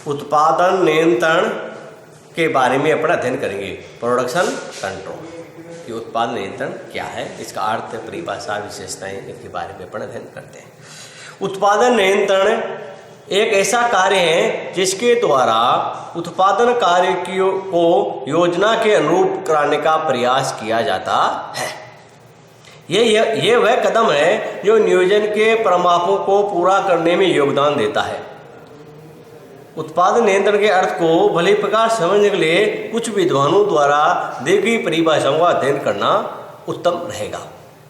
उत्पादन नियंत्रण के बारे में अपना अध्ययन करेंगे। प्रोडक्शन कंट्रोल कि उत्पादन नियंत्रण क्या है, इसका अर्थ, परिभाषा, विशेषताएं, इनके बारे में अपना अध्ययन करते हैं। उत्पादन नियंत्रण एक ऐसा कार्य है जिसके द्वारा उत्पादन कार्य को योजना के अनुरूप कराने का प्रयास किया जाता है। ये वह कदम है जो नियोजन के प्रमापों को पूरा करने में योगदान देता है। उत्पादन नियंत्रण के अर्थ को भली प्रकार समझने के लिए कुछ विद्वानों द्वारा दी गई परिभाषाओं का अध्ययन करना उत्तम रहेगा।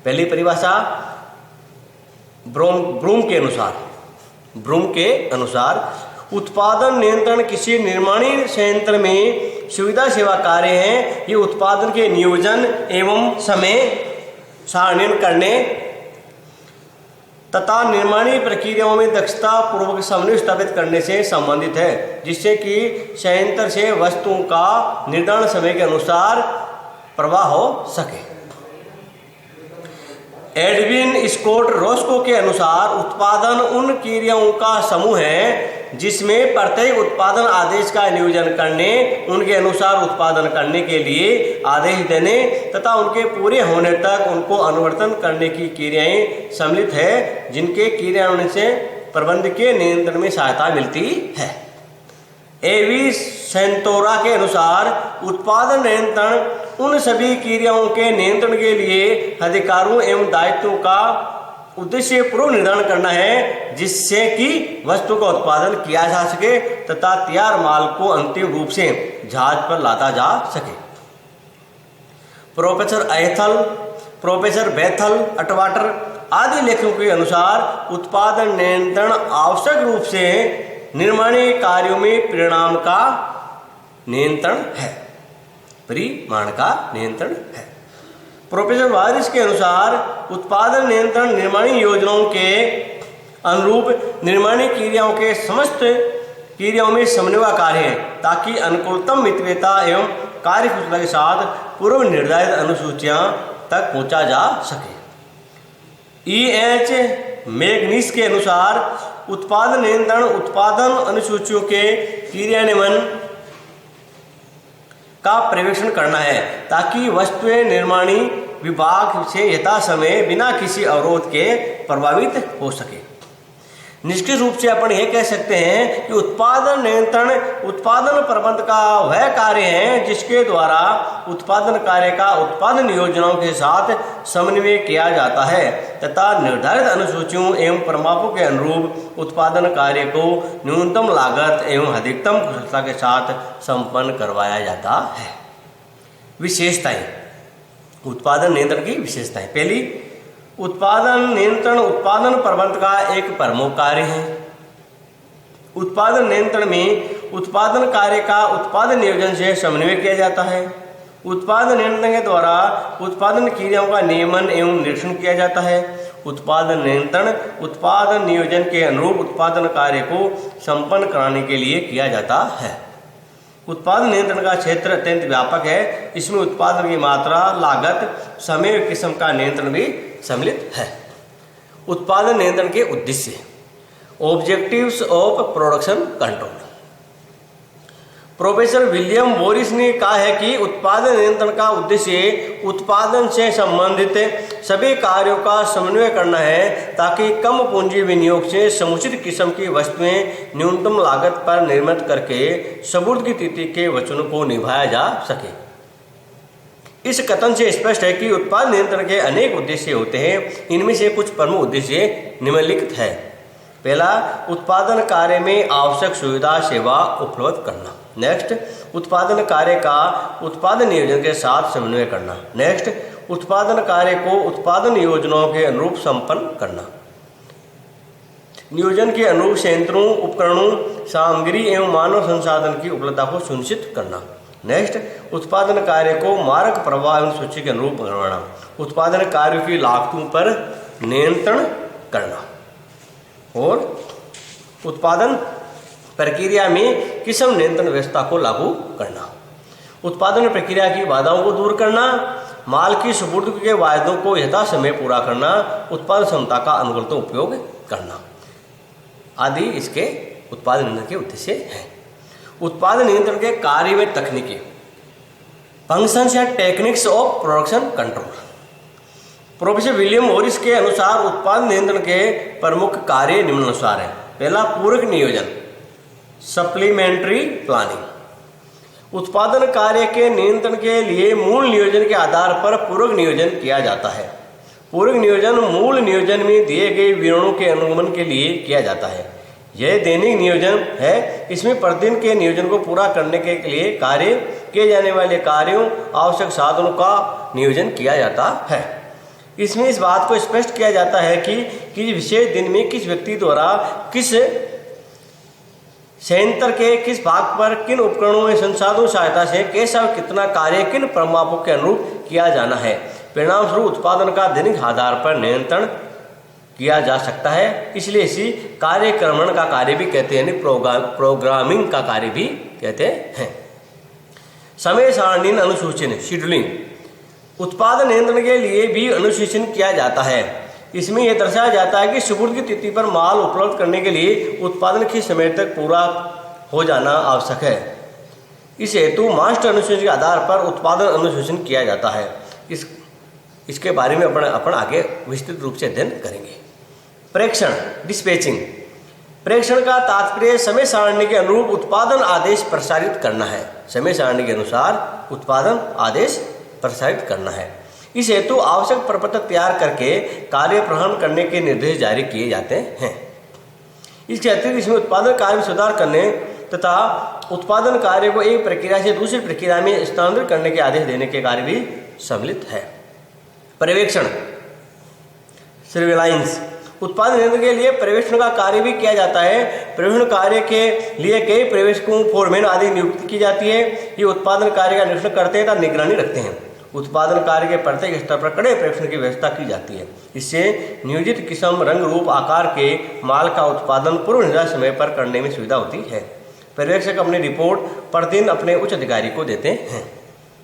पहली परिभाषा ब्रूम के अनुसार उत्पादन नियंत्रण किसी निर्माणी संयंत्र में सुविधा सेवा कार्य है। ये उत्पादन के नियोजन एवं समय सारणीकरण करने तथा निर्माणी प्रक्रियाओं में दक्षता पूर्वक समन्वय स्थापित करने से संबंधित है, जिससे कि संयंत्र से वस्तुओं का निर्धारित समय के अनुसार प्रवाह हो सके। एडविन स्कॉट रोस्को के अनुसार उत्पादन उन क्रियाओं का समूह है जिसमें प्रत्येक उत्पादन आदेश का नियोजन करने, उनके अनुसार उत्पादन करने के लिए आदेश देने तथा उनके पूरे होने तक उनको अनुवर्तन करने की क्रियाएं सम्मिलित है, जिनके क्रियान्वयन से प्रबंधकीय नियंत्रण में सहायता मिलती है। एवी सेंटोरा के अनुसार उत्पादन नियंत्रण उन सभी क्रियाओं के नियंत्रण के लिए अधिकारों एवं दायित्वों का उद्देश्य पूर्व निर्धारण करना है, जिससे कि वस्तु का उत्पादन किया जा सके तथा तैयार माल को अंतिम रूप से जहाज पर लादा जा सके। प्रोफेसर बेथल अटवाटर आदि लेखकों के अनुसार उत्पादन नियंत्रण आवश्यक रूप से निर्माणी कार्यों में परिमाण का नियंत्रण है। प्रोफेसर वारिस के अनुसार उत्पादन नियंत्रण निर्माणी योजनाओं के अनुरूप निर्माणी क्रियाओं के समस्त क्रियाओं में समन्वय का कार्य है, ताकि अनुकूलतम मितव्ययता एवं कार्यकुशलता के साथ पूर्व निर्धारित अनुसूचियां तक पहुंचा जा सके। E.H. मैग्निस के अनुसार उत्पादन नियंत्रण उत्पादन अनुसूचियों के क्रियान्वयन का पर्यवेक्षण करना है, ताकि वस्तुएं निर्माणी विभाग से यथा समय बिना किसी अवरोध के प्रभावित हो सके। निश्चित रूप से अपन यह कह सकते हैं कि उत्पादन नियंत्रण उत्पादन प्रबंध का वह कार्य है जिसके द्वारा उत्पादन कार्य का उत्पादन योजनाओं के साथ समन्वय किया जाता है तथा निर्धारित अनुसूचियों एवं प्रमापों के अनुरूप उत्पादन कार्य को न्यूनतम लागत एवं अधिकतम कुशलता के साथ संपन्न करवाया जाता है। विशेषताएं, उत्पादन नियंत्रण की विशेषताएं। पहली, उत्पादन नियंत्रण उत्पादन प्रबंध का एक प्रमुख कार्य है। उत्पादन नियंत्रण में उत्पादन कार्य का उत्पादन नियोजन से समन्वय किया जाता है। उत्पादन नियंत्रण के द्वारा उत्पादन क्रियाओं का नियमन एवं निरीक्षण किया जाता है। उत्पादन नियंत्रण उत्पादन नियोजन के अनुरूप उत्पादन कार्य को संपन्न कराने के लिए किया जाता है। उत्पादन नियंत्रण का क्षेत्र अत्यंत व्यापक है। इसमें उत्पादन की मात्रा, लागत, समय और किस्म का नियंत्रण भी सम्मिलित है। उत्पादन नियंत्रण के उद्देश्य, objectives of production control. Professor William Boris ने कहा है कि उत्पादन नियंत्रण का उद्देश्य उत्पादन से संबंधित सभी कार्यों का समन्वय करना है, ताकि कम पूंजी विनियोग से समुचित किस्म की वस्तुएं न्यूनतम लागत पर निर्मित करके सब्र की तिथि के वचनों को निभाया जा सके। इस कथन से स्पष्ट है कि उत्पादन नियंत्रण के अनेक उद्देश्य होते हैं। इनमें से कुछ प्रमुख उद्देश्य निम्नलिखित है। पहला, उत्पादन कार्य में आवश्यक सुविधा सेवा उपलब्ध करना। नेक्स्ट, उत्पादन कार्य का उत्पादन नियोजन के साथ समन्वय करना। नेक्स्ट, उत्पादन कार्य को उत्पादन योजनाओं के अनुरूप संपन्न करना। नियोजन के अनुरूप संयंत्रों, उपकरणों, सामग्री एवं मानव संसाधन की उपलब्धता को सुनिश्चित करना। नेक्स्ट, उत्पादन कार्य को मार्ग प्रवाह एवं सूची के अनुरूप बनाना। उत्पादन कार्यों की लागतों पर नियंत्रण करना और उत्पादन प्रक्रिया में किस्म नियंत्रण व्यवस्था को लागू करना। उत्पादन प्रक्रिया की बाधाओं को दूर करना, माल की सुपुर्द के वायदों को यथा समय पूरा करना, उत्पादन क्षमता का अनुकूलतम उपयोग करना आदि इसके उत्पादन नियंत्रण के उद्देश्य हैं। उत्पादन नियंत्रण के कार्य में तकनीकी फंक्शंस या techniques of production control. Professor William Morris के अनुसार उत्पादन नियंत्रण के प्रमुख कार्य निम्नानुसार हैं। पहला, पूरक नियोजन, सप्लीमेंट्री प्लानिंग। उत्पादन कार्य के नियंत्रण के लिए मूल नियोजन के आधार पर पूरक नियोजन किया जाता है। पूरक नियोजन मूल नियोजन में दिए गए विवरणों के अनुगमन के लिए किया जाता है। यह दैनिक नियोजन है। इसमें प्रतिदिन के नियोजन को पूरा करने के लिए कार्य किए जाने वाले कार्यों, आवश्यक साधनों का नियोजन किया जाता है। इसमें इस बात को स्पष्ट किया जाता है कि किसी विशेष दिन में किस व्यक्ति द्वारा किस संयंत्र के किस भाग पर किन उपकरणों में संसाधनों सहायता से कैसा और कितना कार्य किन प्रमापों के अनुरूप किया जाना है। परिणाम स्वरूप उत्पादन का दैनिक आधार पर नियंत्रण किया जा सकता है। इसलिए इसी कार्यक्रमण का कार्य भी कहते हैं, यानी प्रोग्रामिंग का कार्य भी कहते हैं। समय सारणी अनुसूचन, शेड्यूलिंग। उत्पादन नियंत्रण के लिए भी अनुसूचन किया जाता है। इसमें यह दर्शाया जाता है कि सुपुर्द की तिथि पर माल उपलब्ध करने के लिए उत्पादन किस समय तक पूरा हो जाना आवश्यक है। इस हेतु मास्टर अनुसूचन के आधार पर उत्पादन अनुसूचन किया जाता है। इसके बारे में अपन आगे विस्तृत रूप से अध्ययन करेंगे। प्रेषण, डिस्पैचिंग। प्रेषण का तात्पर्य समय सारणी के अनुरूप उत्पादन आदेश प्रसारित करना है। समय सारणी के अनुसार उत्पादन आदेश प्रसारित करना है। इस हेतु आवश्यक प्रपत्र तैयार करके कार्य प्रहरण करने के निर्देश जारी किए जाते हैं। इसके अतिरिक्त इसमें उत्पादन कार्य में सुधार करने तथा उत्पादन कार्य को एक प्रक्रिया से दूसरी प्रक्रिया में स्थानांतरित करने के आदेश देने के कार्य भी सम्मिलित है। पर्यवेक्षण, सर्वेलाइंस। उत्पादन नियंत्रण के लिए पर्यवेक्षण का कार्य भी किया जाता है। पर्यवेक्षण कार्य के लिए कई पर्यवेक्षकों, फोरमैन आदि नियुक्ति की जाती है। ये उत्पादन कार्य का निरीक्षण करते हैं तथा निगरानी रखते हैं। उत्पादन कार्य के प्रत्येक स्तर पर कड़े पर्यवेक्षण की व्यवस्था की जाती है। इससे नियोजित किस्म, रंग, रूप, आकार के माल का उत्पादन पूर्व निर्धारित समय पर करने में सुविधा होती है। पर्यवेक्षक अपनी रिपोर्ट प्रतिदिन अपने उच्च अधिकारी को देते हैं।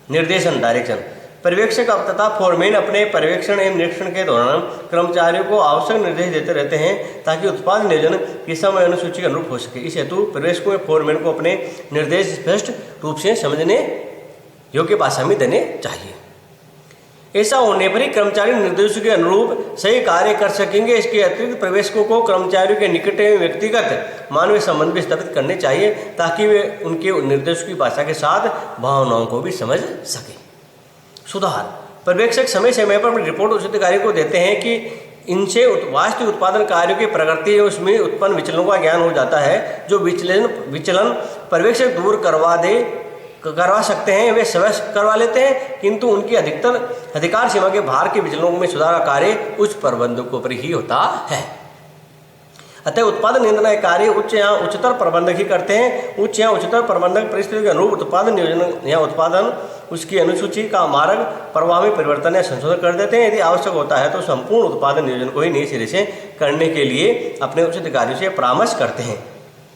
निर्देशन, डायरेक्शन। पर्यवेक्षक तथा फोरमैन अपने पर्यवेक्षण एवं निरीक्षण के दौरान कर्मचारियों को आवश्यक निर्देश देते रहते हैं ताकि उत्पादन नियोजन किस्म अनुसूची के अनुरूप हो सके। इस हेतु पर्यवेक्षकों व फोरमैन को अपने निर्देश स्पष्ट रूप से समझने योग्य भाषा में देने चाहिए। ऐसा होने पर ही कर्मचारी निर्देशों के अनुरूप सही कार्य कर सकेंगे। इसके अतिरिक्त पर्यवेक्षकों को कर्मचारियों के निकट एवं व्यक्तिगत मानवीय संबंध भी स्थापित करने चाहिए ताकि वे उनके निर्देशों की भाषा के साथ भावनाओं को भी समझ सकें। सुधार, पर्यवेक्षक समय समय पर अपनी रिपोर्ट उच्च अधिकारी को देते हैं कि इनसे वास्तविक उत्पादन कार्यों की प्रगति एवं उसमें उत्पन्न विचलनों का ज्ञान हो जाता है। जो विचलन पर्यवेक्षक दूर करवा सकते हैं वे स्वयं करवा लेते हैं, किंतु उनकी अधिकार सीमा के बाहर के विचलनों में सुधार का कार्य उच्च प्रबंधकों पर ही होता है। अतः उत्पादन नियंत्रण का कार्य उच्च या उच्चतर प्रबंधक ही करते हैं। उच्च या उच्चतर प्रबंधक परिस्थितियों के अनुरूप उत्पादन नियोजन या उत्पादन उसकी अनुसूची का मार्ग प्रवाह में परिवर्तन या संशोधन कर देते हैं। यदि आवश्यक होता है तो संपूर्ण उत्पादन नियोजन को ही नए सिरे से करने के लिए अपने उच्च अधिकारियों से परामर्श करते हैं।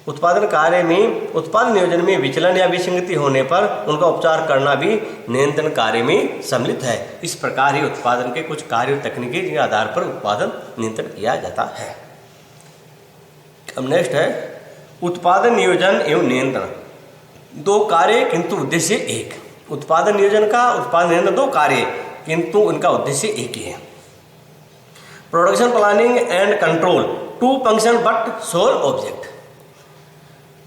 उत्पादन कार्य में उत्पादन नियोजन में विचलन या विसंगति होने पर उनका उपचार करना भी नियंत्रण कार्य में सम्मिलित है। इस प्रकार ही उत्पादन के कुछ कार्य और तकनीकी के आधार पर उत्पादन नियंत्रण किया जाता है। अब नेक्स्ट है उत्पादन नियोजन एवं नियंत्रण। दो कार्य किंतु उद्देश्य एक। उत्पादन नियोजन का उत्पादन नियंत्रण दो कार्य किंतु उनका उद्देश्य एक ही है। Production planning and control, two function but sole object.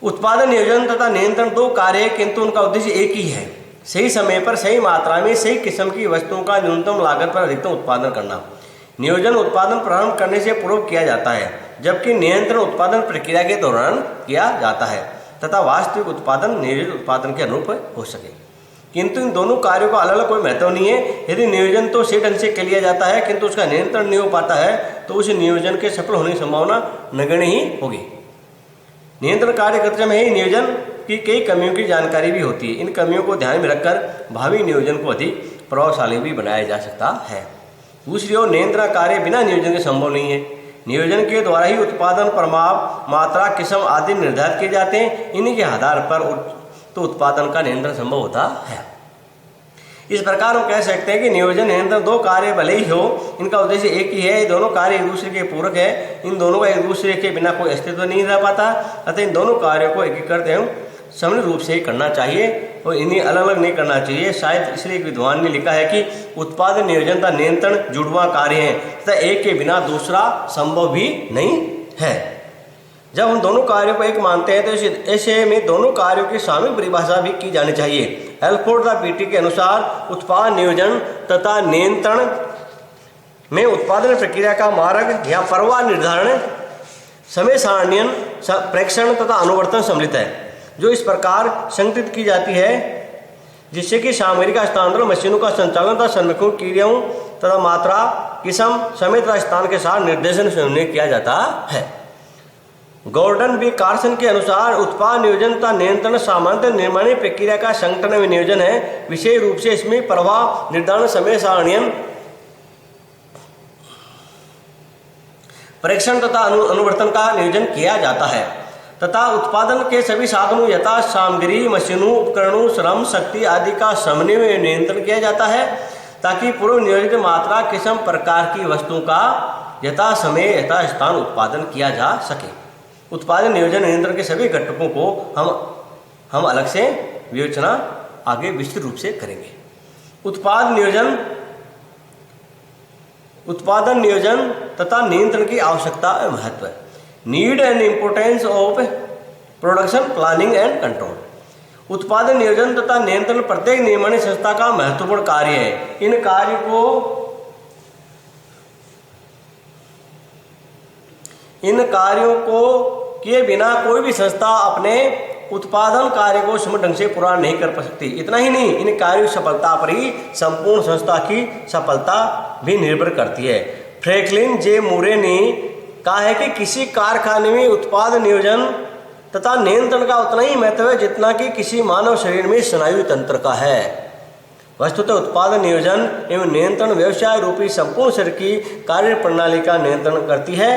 उत्पादन नियोजन तथा नियंत्रण दो कार्य किंतु उनका उद्देश्य एक ही है। सही समय पर सही मात्रा में सही किस्म की वस्तुओं का न्यूनतम लागत पर अधिकतम उत्पादन करना। नियोजन उत्पादन प्रारंभ करने से पूर्व किया जाता है, जबकि नियंत्रण उत्पादन प्रक्रिया के दौरान किया जाता है तथा वास्तविक उत्पादन नियोजित उत्पादन के अनुरूप हो सके। किंतु इन दोनों कार्यों का अलग अलग कोई महत्व नहीं है। यदि नियोजन तो सही ढंग से कर लिया जाता है किंतु उसका नियंत्रण नहीं हो पाता है तो उस नियोजन के सफल होने की संभावना नगण्य ही होगी। नियंत्रण कार्य करते समय नियोजन की कई कमियों की जानकारी भी होती है। इन कमियों को ध्यान में रखकर भावी नियोजन को अधिक प्रभावशाली भी बनाया जा सकता है। दूसरी ओर नियंत्रण कार्य बिना नियोजन के संभव नहीं है। नियोजन के द्वारा ही उत्पादन प्रमाप, मात्रा, किस्म आदि निर्धारित किए जाते हैं। इन्हीं के आधार पर तो उत्पादन का नियंत्रण संभव होता है। इस प्रकार हम कह सकते हैं कि नियोजन नियंत्रण दो कार्य भले ही हो, इनका उद्देश्य एक ही है। ये दोनों कार्य एक दूसरे के पूरक है। इन दोनों का एक दूसरे के बिना कोई अस्तित्व नहीं रह पाता। अतः इन दोनों कार्यों को एकीकृत एवं समन्वित रूप से करना चाहिए और इन्हें अलग अलग नहीं करना चाहिए। शायद इसलिए एक विद्वान ने लिखा है कि उत्पादन नियोजन तथा नियंत्रण जुड़वा कार्य है तथा एक के बिना दूसरा संभव भी नहीं है। जब हम दोनों कार्यों को एक मानते हैं तो ऐसे में दोनों कार्यों की सामूहिक परिभाषा भी की जानी चाहिए। एल्फोर्ड तथा पीटी के अनुसार उत्पाद नियोजन तथा नियंत्रण में उत्पादन प्रक्रिया का मार्ग या प्रवाह निर्धारण, समय सारणियन, प्रेक्षण तथा अनुवर्तन सम्मिलित है, जो इस प्रकार संगठित की जाती है जिससे कि सामग्री का हस्तांतरण, मशीनों का संचालन तथा श्रमिकों क्रियाओं तथा मात्रा, किस्म, समय तथा स्थान के साथ निर्देशन समन्वय किया जाता है। गॉर्डन बी कार्सन के अनुसार उत्पाद नियोजन तथा नियंत्रण सामान्यतः निर्माणी प्रक्रिया का संगठन में नियोजन है। विशेष रूप से इसमें प्रवाह निर्धारण, समय सारणियन, परीक्षण तथा अनुवर्तन का नियोजन किया जाता है तथा उत्पादन के सभी साधनों यथा सामग्री, मशीनों, उपकरणों, श्रम, शक्ति आदि का समन्वय नियंत्रण किया जाता है ताकि पूर्व नियोजित मात्रा, किस्म, प्रकार की वस्तुओं का यथा समय यथा स्थान उत्पादन किया जा सके। उत्पादन नियोजन नियंत्रण के सभी घटकों को हम अलग से विवेचना आगे विस्तृत रूप से करेंगे। उत्पादन नियोजन तथा नियंत्रण की आवश्यकता और महत्व, need and importance of production planning and control. उत्पादन नियोजन तथा नियंत्रण प्रत्येक निर्माणी संस्था का महत्वपूर्ण कार्य है। इन कार्यों को किए बिना कोई भी संस्था अपने उत्पादन कार्य को समुचित ढंग से पूरा नहीं कर सकती। इतना ही नहीं, इन कार्यों की सफलता पर ही संपूर्ण संस्था की सफलता भी निर्भर करती है। फ्रैंकलिन जे मूरे ने कहा है कि किसी कारखाने में उत्पादन नियोजन तथा नियंत्रण का उतना ही महत्व है जितना कि किसी मानव शरीर में स्नायु तंत्र का है। वस्तुतः उत्पादन नियोजन एवं नियंत्रण व्यवसाय रूपी संपूर्ण शरीर की कार्य प्रणाली का नियंत्रण करती है।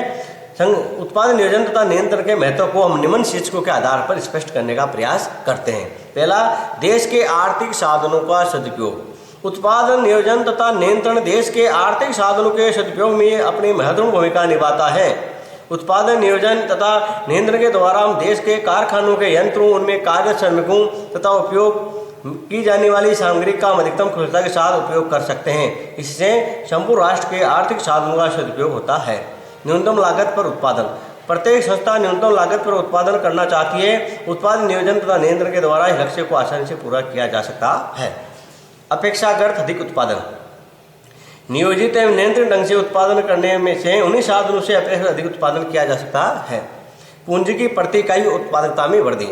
उत्पादन नियोजन तथा नियंत्रण के महत्व को हम निम्न शीर्षकों के आधार पर स्पष्ट करने का प्रयास करते हैं। पहला, देश के आर्थिक साधनों का सदुपयोग। उत्पादन नियोजन तथा नियंत्रण देश के आर्थिक साधनों के सदुपयोग में अपनी महत्वपूर्ण भूमिका निभाता है। उत्पादन नियोजन तथा नियंत्रण के द्वारा हम देश के कारखानों के यंत्रों, उनमें कार्यरत श्रमिकों तथा उपयोग की जाने वाली सामग्री का अधिकतम कुशलता के साथ उपयोग कर सकते हैं। इससे संपूर्ण राष्ट्र के आर्थिक साधनों का सदुपयोग होता है। न्यूनतम लागत पर उत्पादन। प्रत्येक संस्था न्यूनतम लागत पर उत्पादन करना चाहती है। उत्पादन नियोजन तथा नियंत्रण के द्वारा इस लक्ष्य को आसानी से पूरा किया जा सकता है। अपेक्षाकृत अधिक उत्पादन। नियोजित एवं नियंत्रित ढंग से उत्पादन करने में से उन्हीं साधनों से अपेक्षाकृत अधिक उत्पादन किया जा सकता है। पूंजी की प्रति इकाई उत्पादकता में वृद्धि।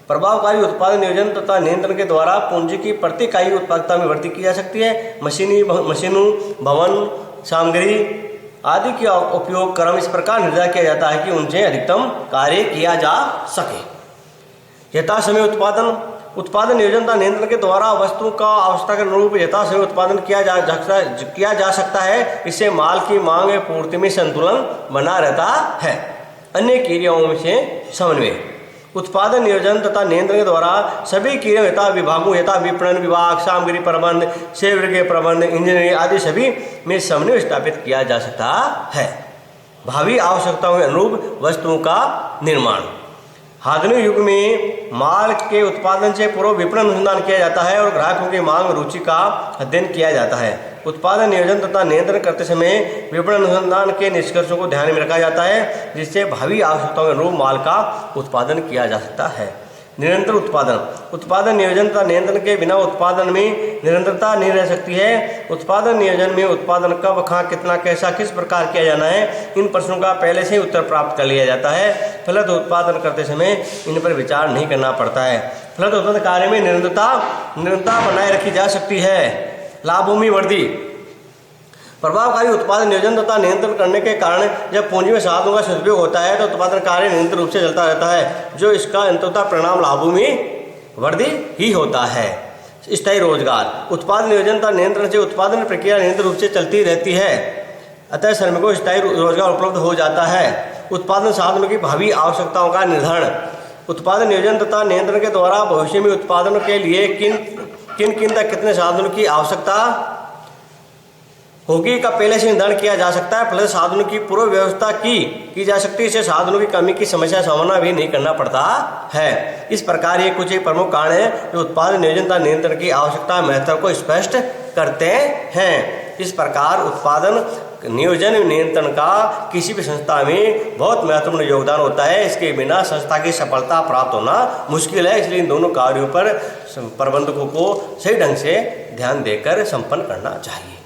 प्रभावकारी उत्पादन नियोजन तथा नियंत्रण के द्वारा पूंजी की प्रति इकाई उत्पादकता में वृद्धि की जा सकती है। मशीनों, भवन, सामग्री आदि का उपयोग क्रम इस प्रकार निर्धारित किया जाता है कि उनसे अधिकतम कार्य किया जा सके। यथा समय उत्पादन नियोजन तथा नियंत्रण के द्वारा वस्तु का आवश्यकता के अनुरूप यथा समय उत्पादन किया जा सकता है। इससे माल की मांग एवं पूर्ति में संतुलन बना रहता है। अन्य क्रियाओं से समन्वय। उत्पादन नियोजन तथा नियंत्रण के द्वारा सभी क्रियाओं यथा विभागों यथा विपणन विभाग, सामग्री प्रबंध, सेवा के प्रबंध, इंजीनियरिंग आदि सभी में समन्वय स्थापित किया जा सकता है। भावी आवश्यकताओं के अनुरूप वस्तुओं का निर्माण। आधुनिक युग में माल के उत्पादन से पूर्व विपणन अनुसंधान किया जाता है और ग्राहकों की मांग रुचि का अध्ययन किया जाता है। उत्पादन नियोजन तथा नियंत्रण करते समय विपणन अनुसंधान के निष्कर्षों को ध्यान में रखा जाता है जिससे भावी आवश्यकताओं के अनुरूप माल का उत्पादन किया जा सकता है। निरंतर उत्पादन नियोजन तथा नियंत्रण के बिना उत्पादन में निरंतरता नहीं रह सकती है। उत्पादन नियोजन में उत्पादन कब, कहाँ, कितना, कैसा, किस प्रकार किया जाना है, इन प्रश्नों का पहले से ही उत्तर प्राप्त कर लिया जाता है। फलत उत्पादन करते समय इन पर विचार नहीं करना पड़ता है। फलत उत्पादन कार्य में निरंतरता बनाए रखी जा सकती है। लाभों में वृद्धि। प्रभावकारी उत्पादन नियोजन तथा नियंत्रण करने के कारण जब पूंजी में साधनों का सदुपयोग होता है तो उत्पादन कार्य निरंतर रूप से चलता रहता है, जो इसका अंततः परिणाम लाभों में वृद्धि ही होता है। स्थायी रोजगार। उत्पादन नियोजन तथा नियंत्रण से उत्पादन प्रक्रिया निरंतर रूप से चलती रहती है, अतः श्रमिकों को स्थायी रोजगार उपलब्ध हो जाता है। उत्पादन साधनों की भावी आवश्यकताओं का निर्धारण। उत्पादन नियोजन तथा नियंत्रण के द्वारा भविष्य में उत्पादन के लिए किन तक कितने साधनों की आवश्यकता होगी का पहले से निर्धारण किया जा सकता है, प्लस साधनों की पूर्व व्यवस्था की जा सकती है। इससे साधनों की कमी की समस्या सामना भी नहीं करना पड़ता है। इस प्रकार ये कुछ एक प्रमुख कारण है जो उत्पादन नियोजन तथा नियंत्रण की आवश्यकता महत्व को स्पष्ट करते हैं। इस प्रकार उत्पादन नियोजन नियंत्रण का किसी भी संस्था में बहुत महत्वपूर्ण योगदान होता है। इसके बिना संस्था की सफलता प्राप्त होना मुश्किल है। इसलिए इन दोनों कार्यों पर प्रबंधकों को सही ढंग से ध्यान देकर संपन्न करना चाहिए।